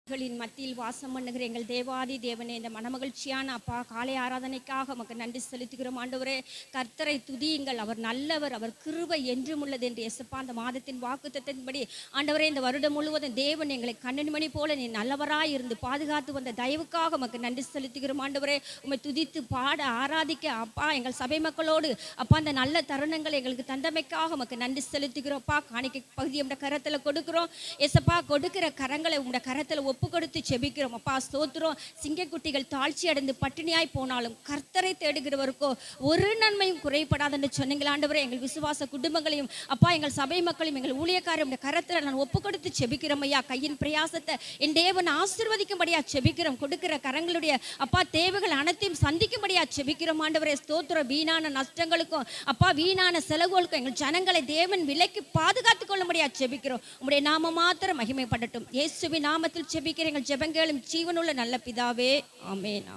மத்தியில் வாசம் பண்ணுகிற எங்கள் தேவாதி தேவனே, இந்த மனமகிழ்ச்சியான அப்பா காலை ஆராதனைக்காக உமக்கு நன்றி செலுத்துகிறோம் ஆண்டவரே. கர்த்தரை துதியுங்கள், அவர் நல்லவர், அவர் கிருபை என்றும் உள்ளது என்று எசப்பா அந்த மாதத்தின் வாக்குத்தத்தின்படி ஆண்டவரே இந்த வருடம் முழுவதும் தேவன் எங்களை கண்ணன் மணி போல நீ நல்லவராய் இருந்து பாதுகாத்து வந்த தயவுக்காக உமக்கு நன்றி செலுத்துகிறோம் ஆண்டவரே. உம்மை துதித்து பாட ஆராதிக்க அப்பா எங்கள் சபை மக்களோடு அப்பா அந்த நல்ல தருணங்களை எங்களுக்கு தந்தமைக்காக உமக்கு நன்றி செலுத்துகிறோம். அப்பா காணிக்கை பகுதியை உடைய கரத்தில் கொடுக்கிறோம் எசப்பா. கொடுக்கிற கரங்களை உடைய கரத்தில் ஒப்பு கொடுத்து செபிக்கிறோம் அப்பா. ஸ்தோத்திரம். சிங்கக்குட்டிகள் தாழ்ச்சி அடைந்து பட்டினியாய் போனாலும் கர்த்தரை தேடுகிறவருக்கோ ஒரு நன்மையும் குறைபடாதுன்னு சொன்னீங்களா ஆண்டவரே. எங்கள் விசுவாச குடும்பங்களையும் அப்பா எங்கள் சபை மக்களையும் எங்கள் ஊழியக்காரையும் கரத்தில் நான் ஒப்பு கொடுத்து செபிக்கிறோம் ஐயா. கையின் பிரயாசத்தை என் தேவன் ஆசீர்வதிக்கும்படியா செபிக்கிறோம். கொடுக்கிற கரங்களுடைய அப்பா தேவைகள் அனைத்தையும் சந்திக்கும்படியா செபிக்கிறோம் ஆண்டவரே. ஸ்தோத்திரம். வீணான நஷ்டங்களுக்கும் அப்பா வீணான செலவுகளுக்கும் எங்கள் ஜனங்களை தேவன் விலைக்கு பாதுகாத்துக் கொள்ளும்படியா செபிக்கிறோம். உங்களுடைய நாம மாத்திரம் மகிமைப்படட்டும். இயேசுவின் நாமத்தில் செபிக்கிற எங்கள் ஜெபங்களும் ஜீவனுள்ள நல்ல பிதாவே, ஆமென்.